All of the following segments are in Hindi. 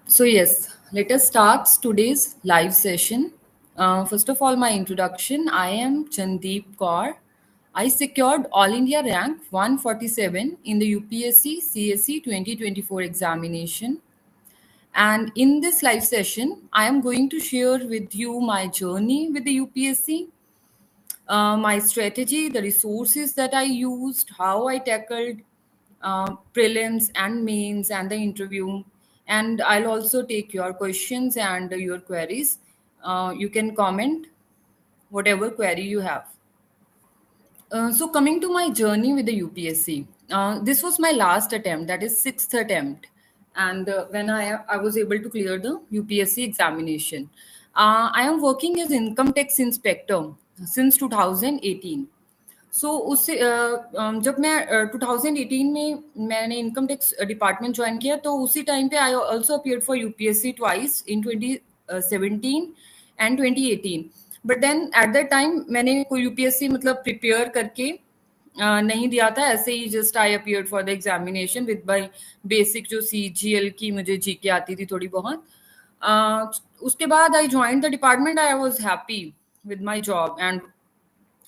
So, yes, let us start today's live session. First of all, my introduction. I am Chandeep Kaur. I secured All India rank 147 in the UPSC CSE 2024 examination. And in this live session, I am going to share with you my journey with the UPSC, my strategy, the resources that I used, how I tackled prelims and mains and the interview. And I'll also take your questions and your queries. You can comment whatever query you have. So coming to my journey with the UPSC, this was my last attempt, that is sixth attempt, and when I was able to clear the UPSC examination. I am working as income tax inspector since 2018. सो उससे जब मैं 2018 में मैंने इनकम टैक्स डिपार्टमेंट ज्वाइन किया तो उसी टाइम पे I also appeared for UPSC twice in 2017 and 2018 but then at that time मैंने कोई यूपीएससी मतलब प्रिपेयर करके नहीं दिया था ऐसे ही just I appeared for the examination with by basic जो सीजीएल की मुझे जीके आती थी थोड़ी बहुत उसके बाद I join the department I was happy with my job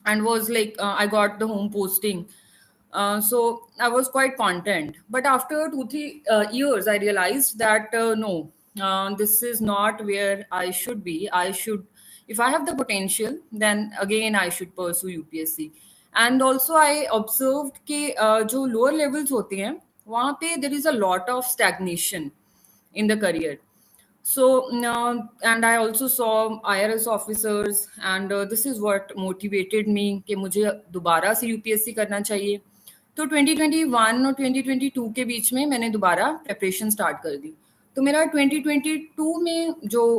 and was like I got the home posting. So I was quite content. But after 2-3 years, I realized that no, this is not where I should be. I should, if I have the potential, then again I should pursue UPSC. And also I observed कि जो lower levels होते हैं वहाँ पे there is a lot of stagnation in the career. So, and I also saw IRS officers, and this is what motivated me कि मुझे दोबारा से यूपीएससी करना चाहिए. तो 2021 और 2022 के बीच में मैंने दोबारा प्रेपरेशन स्टार्ट कर दी. तो मेरा 2022 में जो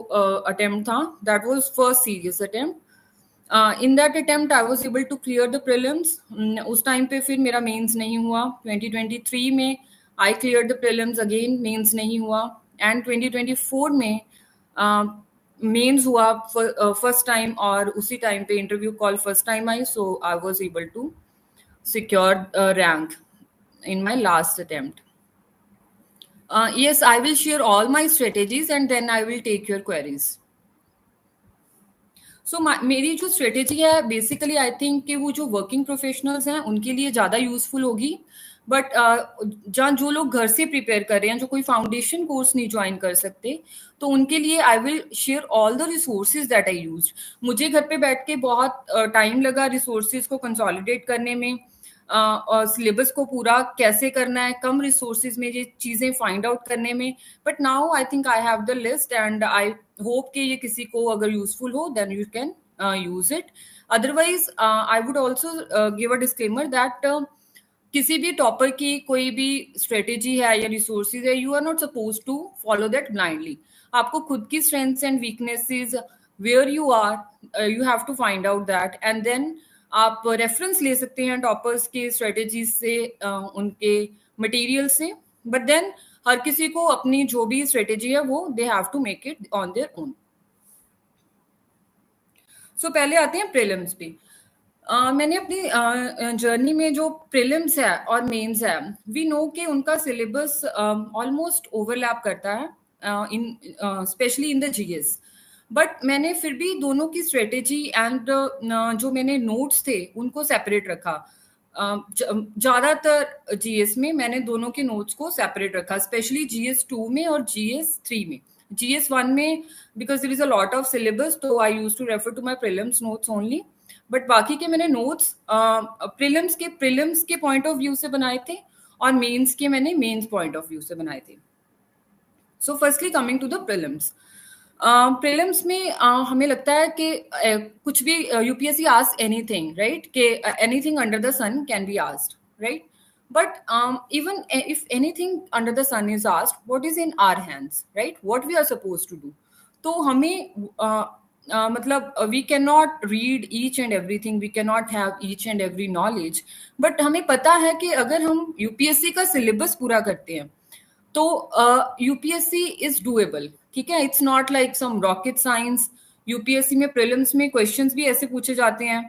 अटेम्प्ट था that was first serious attempt. In that attempt I was able to clear the prelims. उस टाइम पे फिर मेरा मेंस नहीं हुआ. 2023 में I clear the prelims again, mains नहीं हुआ. एंड 2024 में मेंस हुआ फर्स्ट टाइम और उसी टाइम पे इंटरव्यू कॉल फर्स्ट टाइम आई. So I was able to secure rank in my last attempt. Yes, I will share all my strategies and then I will take your queries. सो मेरी जो स्ट्रेटेजी है बेसिकली आई थिंक कि वो जो वर्किंग प्रोफेशनल्स हैं उनके लिए ज़्यादा यूजफुल होगी. बट जहाँ जो लोग घर से प्रिपेयर कर रहे हैं, जो कोई फाउंडेशन कोर्स नहीं ज्वाइन कर सकते, तो उनके लिए I will share all the resources that I use. मुझे घर पे बैठ के बहुत टाइम लगा रिसोर्सेज को कंसोलिडेट करने में और सिलेबस को पूरा कैसे करना है कम रिसोर्सेज में ये चीज़ें फाइंड आउट करने में. But now I think I have the list and I hope कि ये किसी को अगर यूजफुल हो then you can use it. Otherwise I would also give a disclaimer that किसी भी टॉपर की कोई भी स्ट्रेटेजी है या रिसोर्सेज है, you are not suppose to follow that blindly. आपको खुद की strengths and weaknesses where you are you have to find out that and then आप रेफरेंस ले सकते हैं टॉपर्स के स्ट्रेटेजीज से, उनके मटेरियल से. बट देन हर किसी को अपनी जो भी स्ट्रेटेजी है वो they have to make it on their own. So पहले आते हैं प्रीलिम्स पे. मैंने अपनी जर्नी में जो प्रीलिम्स है और मेंस है, वी नो कि उनका सिलेबस ऑलमोस्ट ओवरलैप करता है in especially in the GS. But मैंने फिर भी दोनों की स्ट्रेटेजी एंड जो मैंने नोट्स थे उनको सेपरेट रखा. ज़्यादातर जीएस में मैंने दोनों के नोट्स को सेपरेट रखा, स्पेशली जीएस 2 में और जीएस 3 में. जीएस 1 में because there is a lot of syllabus, तो I use to refer to my prelims notes only. But बाकी के मैंने नोट्स प्रीलिम्स के पॉइंट ऑफ व्यू से बनाए थे और मेंस के मैंने मेंस पॉइंट ऑफ व्यू से बनाए थे. So firstly coming to the prelims. Prelims में हमें लगता है कि कुछ भी यूपीएससी आस्क एनीथिंग, राइट, कि anything under the sun can be asked, right. But even if anything under the sun is asked, what is in our hands, right, what we are suppose to do. तो हमें मतलब we can not read each and everything, we can not have each and every knowledge. But हमें पता है कि अगर हम यूपीएससी का सिलेबस पूरा करते हैं तो यूपीएससी इज डूएबल. ठीक है, it's not like some rocket science. UPSC में प्रीलिम्स में क्वेश्चंस भी ऐसे पूछे जाते हैं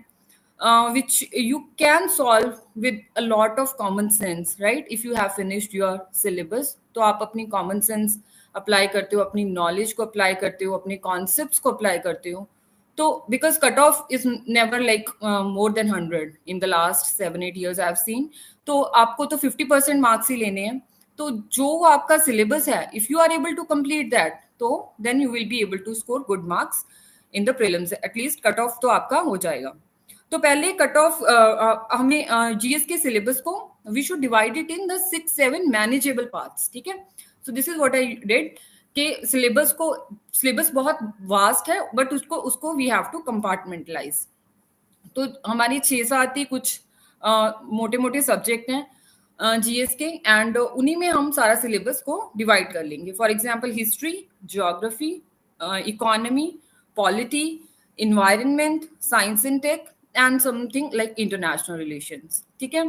which you can solve with a lot of common sense, right? If you have finished your syllabus, तो आप अपनी common sense अप्लाई करते हो, अपनी नॉलेज को अप्लाई करते हो, अपने कॉन्सेप्ट्स को अप्लाई करते हो, तो because cut off is never like more than 100 in the last 7-8 years I have seen, तो आपको तो 50% मार्क्स ही लेने हैं। तो जो आपका सिलेबस है, if you are able to complete that, तो then you will be able to score good marks in the prelims, at least cut off तो आपका हो जाएगा। तो पहले कट ऑफ हमें जीएस के सिलेबस को we should divide it in the 6-7 manageable parts, ठीक है। So this is what I did कि सिलेबस बहुत वास्ट है, बट उसको उसको वी हैव टू कंपार्टमेंटलाइज। तो हमारी 6-7 ही कुछ मोटे मोटे सब्जेक्ट हैं जीएस के, एंड उन्हीं में हम सारा सिलेबस को डिवाइड कर लेंगे। For example history, geography, economy, polity, environment, science and tech, and something like international relations, ठीक है।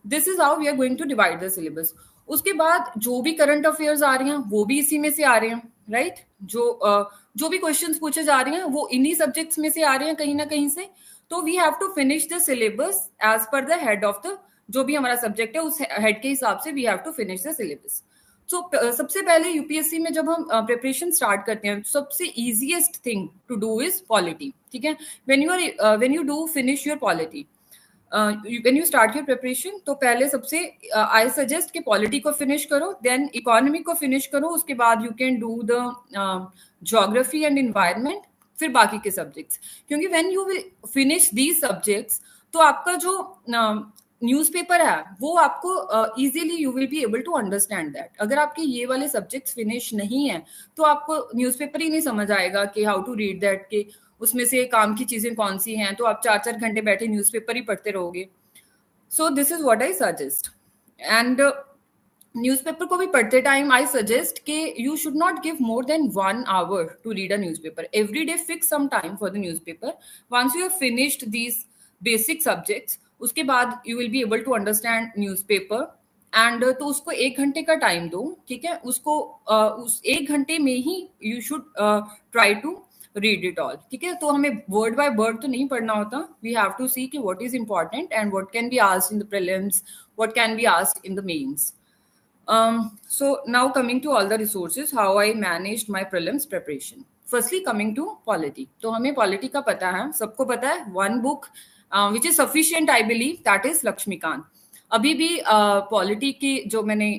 This is how we are going to divide the syllabus. उसके बाद जो भी करंट अफेयर्स आ रहे हैं वो भी इसी में से आ रहे हैं, राइट। जो भी क्वेश्चंस पूछे जा रहे हैं वो इन्हीं सब्जेक्ट्स में से आ रहे हैं कहीं ना कहीं से। तो we have to finish the syllabus as per the head of the, जो भी हमारा सब्जेक्ट है उस हेड के हिसाब से we have to finish the syllabus. तो सबसे पहले यूपीएससी में जब हम प्रिपरेशन स्टार्ट करते हैं, सबसे easiest thing to do is polity, ठीक है। When you do finish your polity, when you start your preparation, तो पहले सबसे आई सजेस्ट कि पॉलिटी को फिनिश करो, देन इकोनॉमी को फिनिश करो, उसके बाद you can do the geography and environment, फिर बाकी के सब्जेक्ट्स। क्योंकि when you will finish these subjects, तो आपका जो न्यूज़पेपर है वो आपको easily you will be able to understand that. अगर आपके ये वाले सब्जेक्ट्स फिनिश नहीं है तो आपको न्यूज़पेपर ही नहीं समझ आएगा कि हाउ टू रीड दैट, कि उसमें से काम की चीजें कौन सी हैं, तो आप 4-4 घंटे बैठे न्यूज़पेपर ही पढ़ते रहोगे। So this is what I suggest. And newspaper को भी पढ़ते टाइम आई सजेस्ट कि you should not give more than 1 hour to read a newspaper every day. Fix some time for the newspaper. Once you have finished these basic subjects, उसके बाद you will be able to understand newspaper, and तो उसको 1 घंटे का टाइम दो, ठीक है। उसको उस 1 घंटे में ही you should try to read it all, ठीक है। तो हमें वर्ड बाय वर्ड तो नहीं पढ़ना होता, वी हैव टू सी कि what is important and what can be asked in the prelims, what can be asked in the mains. So now coming to all the resources, how I managed my prelims preparation. Firstly, coming to polity. तो हमें polity का पता है, सबको पता है, one book which is sufficient I believe, that is Laxmikant. अभी भी polity की जो मैंने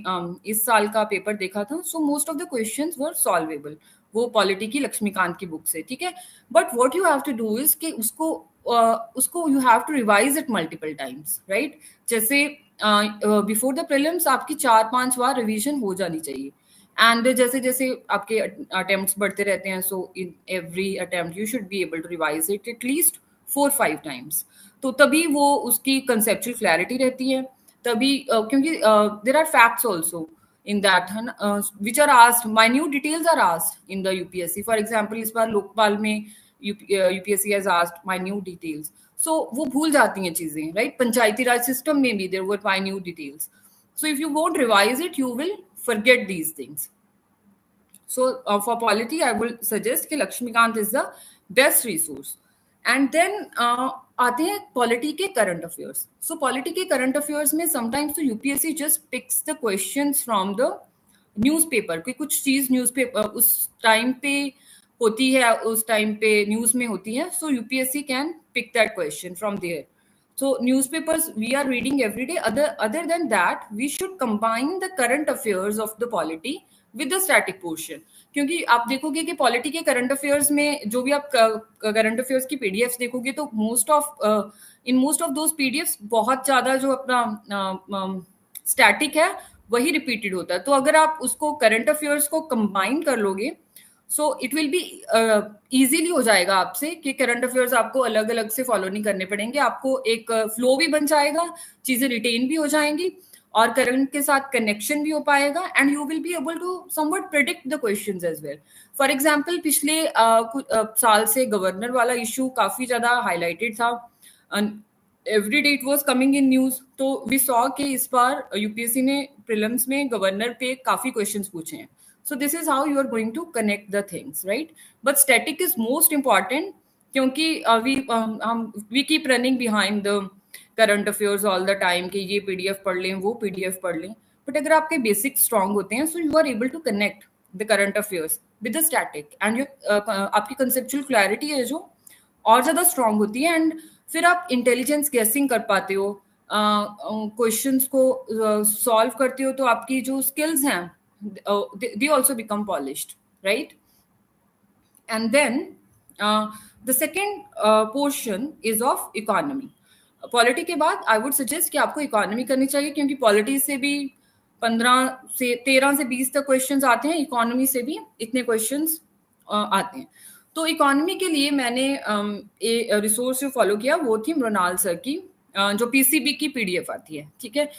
इस साल का पेपर देखा था, so most of the questions were solvable, वो polity की लक्ष्मीकांत की बुक से, ठीक है। But what you have to do is कि उसको you have to revise it multiple times, right? जैसे बिफोर द प्रीलिम्स आपकी 4-5 बार रिवीजन हो जानी चाहिए, एंड जैसे जैसे आपके अटेम्प्ट्स बढ़ते रहते हैं, so in every attempt you should be able to revise it एटलीस्ट 4-5 टाइम्स। तो तभी वो उसकी कंसेप्चुअल क्लैरिटी रहती है, तभी क्योंकि there are facts also in that which are asked, minute details are asked in the UPSC. For example, इस बार लोकपाल में UPSC has asked minute details, so वो भूल जाती हैं चीजें, right? पंचायती राज सिस्टम में भी there were minute details, so if you won't revise it you will forget these things. So for polity I will suggest कि Laxmikanth is the best resource. And then आते हैं पॉलिटी के करंट अफेयर्स। सो पॉलिटी के करंट अफेयर्स में समटाइम्स तो UPSC just picks the questions from the newspaper, कि कुछ चीज न्यूज़पेपर उस टाइम पे होती है, उस टाइम पे न्यूज में होती है, so UPSC can pick that question from there. So newspapers we are reading every day. Other than that, we should combine the current affairs of the polity with the static portion. क्योंकि आप देखोगे कि पॉलिटी के करंट अफेयर्स में जो भी आप करंट अफेयर्स की पीडीएफ्स देखोगे, तो मोस्ट ऑफ दोज पीडीएफ्स बहुत ज्यादा जो अपना स्टैटिक है वही रिपीटेड होता है। तो अगर आप उसको करंट अफेयर्स को कंबाइन कर लोगे, so it will be easily हो जाएगा आपसे कि करंट अफेयर्स आपको अलग अलग से फॉलो नहीं करने पड़ेंगे, आपको एक फ्लो भी बन जाएगा, चीजें रिटेन भी हो जाएंगी और करंट के साथ कनेक्शन भी हो पाएगा, and you will be able to somewhat predict the questions as well. For example पिछले साल से गवर्नर वाला इशू काफी ज्यादा हाईलाइटेड था, every day it was coming in news, तो वी सॉ कि इस बार यूपीएससी ने प्रीलिम्स में गवर्नर पे काफी क्वेश्चंस पूछे हैं। So this is how you are going to connect the things, right? But static is most important क्योंकि we keep running behind the current affairs all the time कि ये PDF पढ़ लें, वो PDF पढ़ लें, but अगर आपके basic strong होते हैं, so you are able to connect the current affairs with the static, and आपकी कंसेप्चुअल क्लैरिटी है जो और ज्यादा स्ट्रांग होती है, एंड फिर आप इंटेलिजेंस गेसिंग कर पाते हो, क्वेश्चंस को सॉल्व करते हो, तो आपकी जो स्किल्स हैं they also become polished, right? And then the second portion is of economy. Polity के बाद आई वुड सजेस्ट कि आपको इकोनॉमी करनी चाहिए, क्योंकि पॉलिटी से भी 13 से 20 तक क्वेश्चंस आते हैं, इकोनॉमी से भी इतने क्वेश्चंस आते हैं। तो इकोनॉमी के लिए मैंने एक रिसोर्स जो फॉलो किया वो थी मृणाल सर की, जो पीसीबी की पीडीएफ आती है, ठीक है।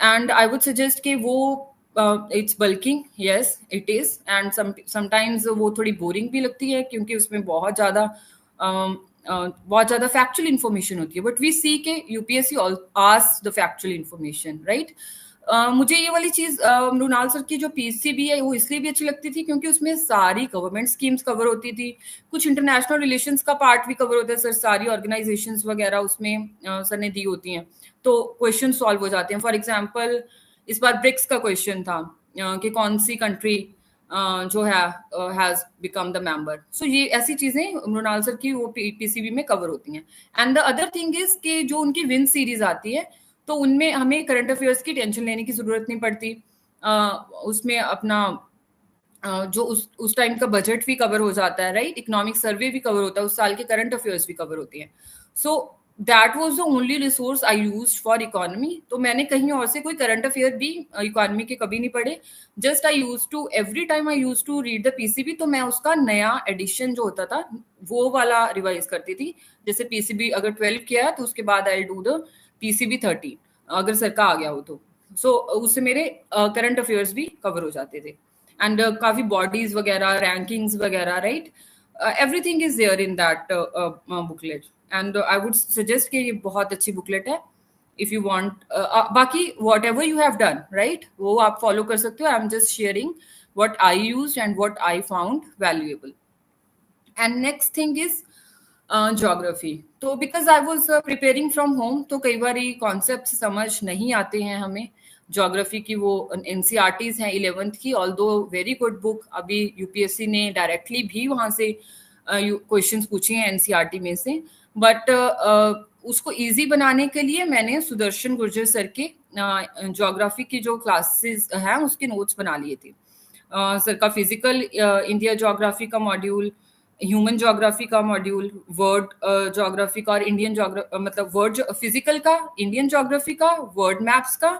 एंड आई वुड सजेस्ट कि वो it's bulking, yes it is, and sometimes वो थोड़ी बोरिंग भी लगती है, क्योंकि उसमें बहुत ज्यादा फैक्चुअल इन्फॉर्मेशन होती है, बट वी सी के UPSC ask the factual information, right? मुझे ये वाली चीज मृणाल सर की जो पीसीबी है वो इसलिए भी अच्छी लगती थी क्योंकि उसमें सारी गवर्नमेंट स्कीम्स कवर होती थी, कुछ इंटरनेशनल रिलेशंस का पार्ट भी कवर होता है सर, सारी ऑर्गेनाइजेशंस वगैरह उसमें सर ने दी होती हैं, तो क्वेश्चन सॉल्व हो जाते हैं। फॉर एग्जाम्पल इस बार ब्रिक्स का क्वेश्चन था कि कौन सी कंट्री जो है हैज बिकम द मेंबर, सो ये ऐसी चीजें मृणाल सर की वो पीसीबी में कवर होती हैं। And the other thing is कि जो उनकी विन सीरीज आती है तो उनमें हमें करंट अफेयर्स की टेंशन लेने की जरूरत नहीं पड़ती, उसमें अपना जो उस टाइम का बजट भी कवर हो जाता है, राइट? इकोनॉमिक सर्वे भी कवर होता है, उस साल के करंट अफेयर्स भी कवर होती हैं। So that was the only resource I used for economy. तो मैंने कहीं और से कोई करंट अफेयर भी इकोनॉमी के कभी नहीं पढ़े, just I use to every time I use to read the PCB, तो मैं उसका नया एडिशन जो होता था वो वाला रिवाइज करती थी। जैसे पीसीबी अगर 12 किया तो उसके बाद आई डू द पीसीबी 13 अगर सर का आ गया हो तो, सो उससे मेरे करंट अफेयर्स भी कवर हो जाते थे, एंड काफी बॉडीज वगैरह, रैंकिंग्स वगैरह, right? Everything is there in that booklet, and I would suggest कि ये बहुत अच्छी बुकलेट है इफ यू वांट। बाकी whatever you have done, right, वो आप फॉलो कर सकते हो। I am just sharing what I used and what I found valuable. And next thing is geography. तो because I was preparing from home, तो कई बार कॉन्सेप्ट समझ नहीं आते हैं हमें ज्योग्राफी की। वो एनसीईआरटीज हैं 11th की, ऑल्दो वेरी गुड बुक, अभी यूपीएससी ने डायरेक्टली भी वहां से क्वेश्चंस पूछे हैं एनसीईआरटी में से, बट उसको इजी बनाने के लिए मैंने सुदर्शन गुर्जर सर के ज्योग्राफी की जो क्लासेस हैं उसके नोट्स बना लिए थे। सर का फिजिकल इंडिया ज्योग्राफी का मॉड्यूल, ह्यूमन ज्योग्राफी का मॉड्यूल, वर्ड ज्योग्राफी का और इंडियन मतलब वर्ड फिजिकल का, इंडियन ज्योग्राफी का, वर्ड मैप्स का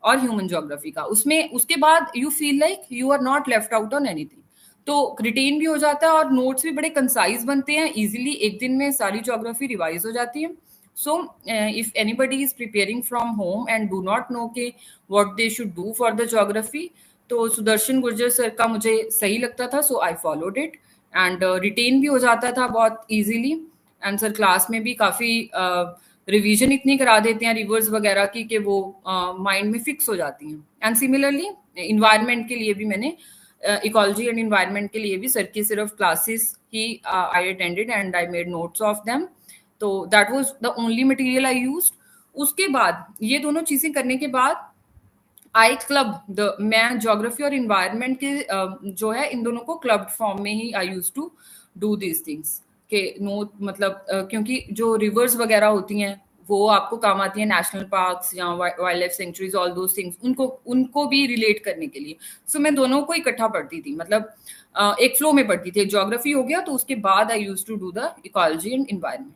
और ह्यूमन ज्योग्राफी का। उसमें उसके बाद you feel like you are not left out on anything, तो रिटेन भी हो जाता है और नोट्स भी बड़े कंसाइज बनते हैं, इजीली एक दिन में सारी ज्योग्राफी रिवाइज हो जाती है। So if anybody is preparing from home and do not know के what they should do for the geography, तो सुदर्शन गुर्जर सर का मुझे सही लगता था, so I followed it, and written भी हो जाता था बहुत इजीली। एंड सर क्लास में भी काफी रिवीजन इतनी करा देते हैं रिवर्स वगैरह की कि वो माइंड में फिक्स हो जाती हैं। एंड सिमिलरली इन्वायरमेंट के लिए भी मैंने इकोलॉजी एंड इन्वायरमेंट के लिए भी सर की सिर्फ क्लासेस ही I attended and I made notes of them, तो that was the only material I used. उसके बाद ये दोनों चीजें करने के बाद आई क्लब मैं ज्योग्राफी और इन्वायरमेंट के जो है इन दोनों को क्लब फॉर्म में ही I use to do these things के नोट, मतलब क्योंकि जो रिवर्स वगैरह होती हैं वो आपको काम आती है, नेशनल पार्क्स या wild life sanctuaries, all those things, उनको भी रिलेट करने के लिए। सो मैं दोनों को इकट्ठा पढ़ती थी, मतलब एक फ्लो में पढ़ती थी। ज्योग्राफी हो गया तो उसके बाद I use to do the ecology and environment,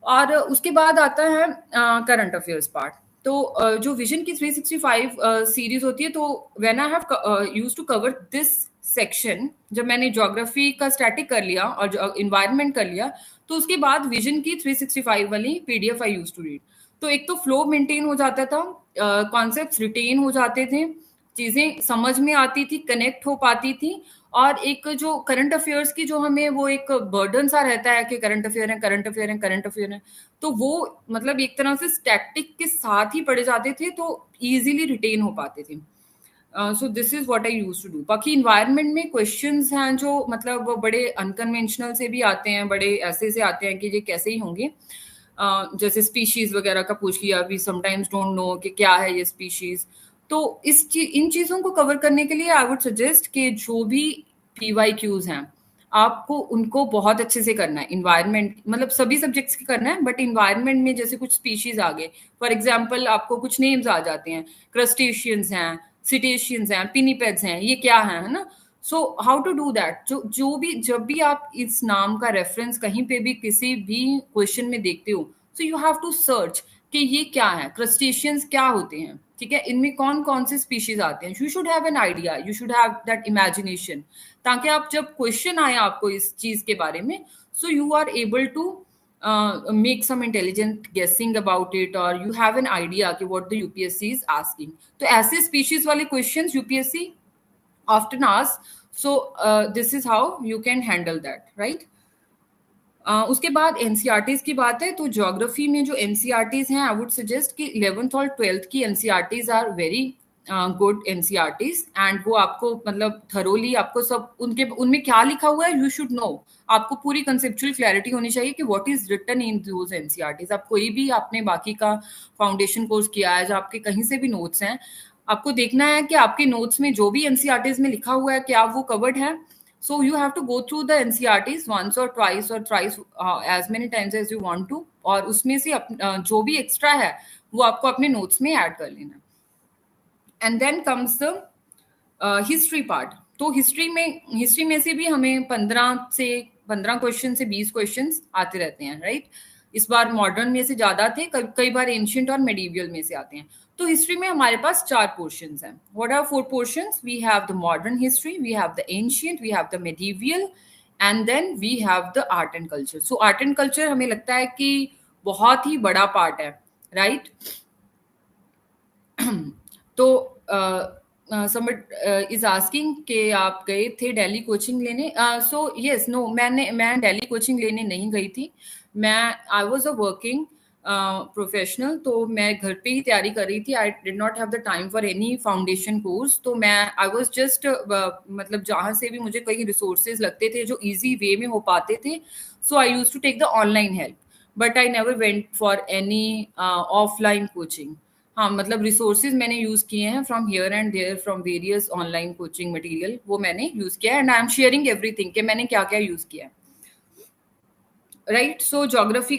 और उसके बाद आता है करंट अफेयर्स पार्ट। तो जो विजन की 365 सीरीज होती है, तो when I have used to cover this section, जब मैंने ज्योग्राफी का स्टैटिक कर लिया और इन्वायरमेंट कर लिया, तो उसके बाद विजन की 365 वाली PDF I used to read. तो एक तो फ्लो मेंटेन हो जाता था, कॉन्सेप्ट्स रिटेन हो जाते थे, चीजें समझ में आती थी, कनेक्ट हो पाती थी, और एक जो करंट अफेयर्स की जो हमें वो एक बर्डन सा रहता है कि करंट अफेयर है, करंट अफेयर है, करंट अफेयर है, तो वो मतलब एक तरह से स्टैटिक के साथ ही पढ़े जाते थे, तो इजीली रिटेन हो पाते थे। So this is what I used to do. बाकी इन्वायरमेंट में क्वेश्चंस हैं जो मतलब वो बड़े अनकन्वेंशनल से भी आते हैं, बड़े ऐसे से आते हैं कि ये कैसे ही होंगे। जैसे स्पीशीज वगैरह का पूछ लिया, वी समटाइम्स डोंट नो कि क्या है ये स्पीशीज, तो इन चीज़ों को कवर करने के लिए आई वुड सजेस्ट कि जो भी PYQs हैं, आपको उनको बहुत अच्छे से करना है। इन्वायरमेंट मतलब सभी सब्जेक्ट्स की करना है, बट इन्वायरमेंट में जैसे कुछ स्पीशीज आ गए, फॉर एग्जाम्पल आपको कुछ नेम्स आ जाते हैं, क्रस्टेशियंस हैं, सिटेशियंस हैं, पिनीपेड्स हैं, ये क्या है ना। So how to do that, जो भी जब भी आप इस नाम का रेफरेंस कहीं पे भी किसी भी क्वेश्चन में देखते हो, so you have to search कि ये क्या है, क्रस्टेशियंस क्या होते हैं, ठीक है, इनमें कौन कौन से स्पीशीज आते हैं। You should have an idea, you should have that imagination, ताकि आप जब क्वेश्चन आए आपको इस चीज के बारे में, so you are able to make some intelligent guessing about it, और यू हैव एन आइडिया कि what the UPSC is asking. तो ऐसे स्पीशीज वाले questions UPSC often ask, so this is how you can handle that, right? उसके बाद एनसीईआरटीज की बात है, तो ज्योग्राफी में जो एनसीईआरटीज हैं, आई वुड सजेस्ट कि 11th और 12th की NCERTs are very good NCERTs, and वो आपको मतलब थरोली आपको सब उनके उनमें क्या लिखा हुआ है यू शुड नो। आपको पूरी कंसेप्चुअल क्लैरिटी होनी चाहिए कि what is written in those NCERTs. आप कोई भी आपने बाकी का फाउंडेशन कोर्स किया है, जो आपके कहीं से भी नोट्स हैं, आपको देखना है कि आपके नोट्स में जो भी एनसीईआरटीज में लिखा हुआ है क्या वो कवर्ड है। So you have to go through the NCERTs once or twice or thrice, as many times as you want to, और उसमें से जो भी एक्स्ट्रा है वो आपको अपने नोट्स में ऐड कर लेना। And then comes the history part. तो हिस्ट्री में से भी हमें 15 क्वेश्चन से 20 क्वेश्चन आते रहते हैं, राइट। इस बार मॉडर्न में से ज्यादा थे, कई बार एंशियंट और मेडिवियल में से आते हैं। तो हिस्ट्री में हमारे पास 4 पोर्शंस हैं। What are 4 portions? We have the modern history, we have the ancient, we have the medieval, and then we have the art and culture. So art and culture हमें लगता है कि बहुत ही बड़ा पार्ट है, राइट। तो समबडी इज आस्किंग कि आप गए थे दिल्ली कोचिंग लेने। सो यस, नो, मैं दिल्ली कोचिंग लेने नहीं गई थी। I was a working professional, तो मैं घर पे ही तैयारी कर रही थी। I did not have the time for any foundation course. तो आई वाज जस्ट मतलब जहाँ से भी मुझे कई रिसोर्सेज लगते थे जो इजी वे में हो पाते थे, so I use to take the online help, but I never went for any offline coaching. हाँ, मतलब रिसोर्सेज मैंने यूज किए हैं from here and there, from various online coaching material, वो मैंने यूज किया है, and I am sharing everything कि मैंने क्या क्या यूज किया है, right. So geography,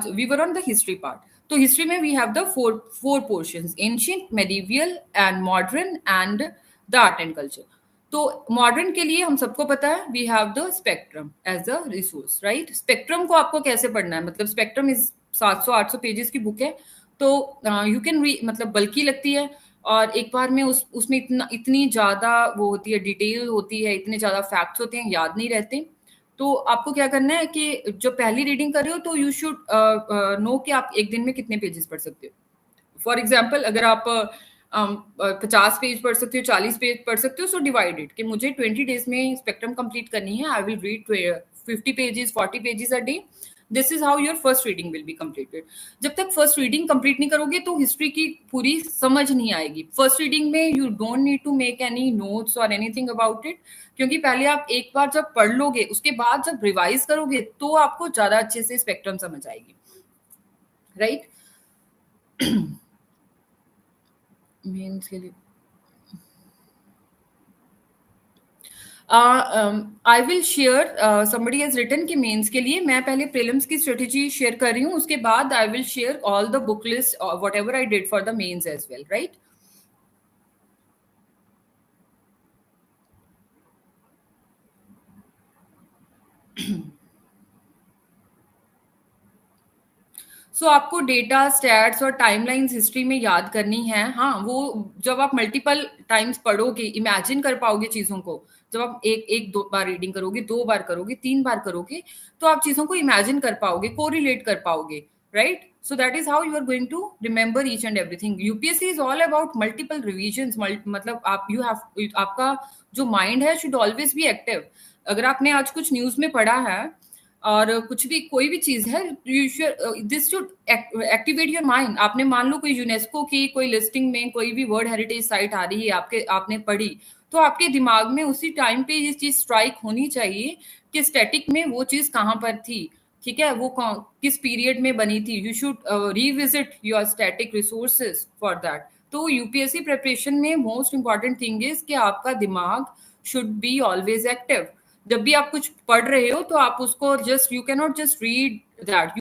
we were on the history part. तो हिस्ट्री में we have the four portions, ancient, medieval and modern and the art and culture. तो मॉडर्न के लिए हम सबको पता है we have the spectrum as a resource, right. Spectrum को आपको कैसे पढ़ना है, मतलब स्पेक्ट्रम इज 700-800 पेजेस की बुक है, तो यू कैन रीड, मतलब बल्कि लगती है, और एक बार में उसमें इतनी ज्यादा वो होती है, डिटेल होती है, इतने ज्यादा फैक्ट्स होते हैं, याद नहीं रहते। तो आपको क्या करना है कि जो पहली रीडिंग कर रहे हो, तो यू शुड नो कि आप एक दिन में कितने पेजेस पढ़ सकते हो। फॉर एग्जाम्पल, अगर आप 50 पेज पढ़ सकते हो, 40 पेज पढ़ सकते हो, सो डिवाइडेड कि मुझे 20 डेज में स्पेक्ट्रम कंप्लीट करनी है, I will read 50 pages, 40 pages a day. This is how your first reading will be completed. जब तक फर्स्ट रीडिंग कंप्लीट नहीं करोगे तो हिस्ट्री की पूरी समझ नहीं आएगी। फर्स्ट रीडिंग में you don't need to make any notes और एनीथिंग अबाउट इट, क्योंकि पहले आप एक बार जब पढ़ लोगे, उसके बाद जब रिवाइज करोगे तो आपको ज्यादा अच्छे से स्पेक्ट्रम समझ आएगी, राइट। मेंस के लिए I will share, somebody has written कि मेंस के लिए मैं पहले प्रीलिम्स की स्ट्रेटेजी शेयर कर रही हूँ, उसके बाद I will share all the book list whatever I did for the mains as well, right. So आपको डेटा, स्टैट्स और टाइमलाइंस हिस्ट्री में याद करनी है। हाँ, वो जब आप मल्टीपल टाइम्स पढ़ोगे, इमेजिन कर पाओगे चीजों को। जब आप एक दो बार रीडिंग करोगे, 2 बार करोगे, 3 बार करोगे, तो आप चीजों को इमेजिन कर पाओगे, कोरिलेट कर पाओगे, right. So that is how you are going to remember each and everything. UPSC is all about multiple revision, मतलब आप यू हैव, आपका जो माइंड है शुड ऑलवेज बी एक्टिव। अगर आपने आज कुछ न्यूज में पढ़ा है और कुछ भी, कोई भी चीज है, this should activate your mind. आपने मान लो कोई यूनेस्को की कोई लिस्टिंग में कोई भी वर्ल्ड हेरिटेज साइट आ रही है, आपने पढ़ी, तो आपके दिमाग में उसी टाइम पे ये चीज स्ट्राइक होनी चाहिए कि स्टैटिक में वो चीज कहाँ पर थी, ठीक है, वो किस पीरियड में बनी थी। You should revisit your static resources for that. तो यूपीएससी प्रिपरेशन में मोस्ट इंपॉर्टेंट थिंग इज कि आपका दिमाग शुड बी ऑलवेज एक्टिव। जब भी आप कुछ पढ़ रहे हो तो आप उसको just, you can not just read that,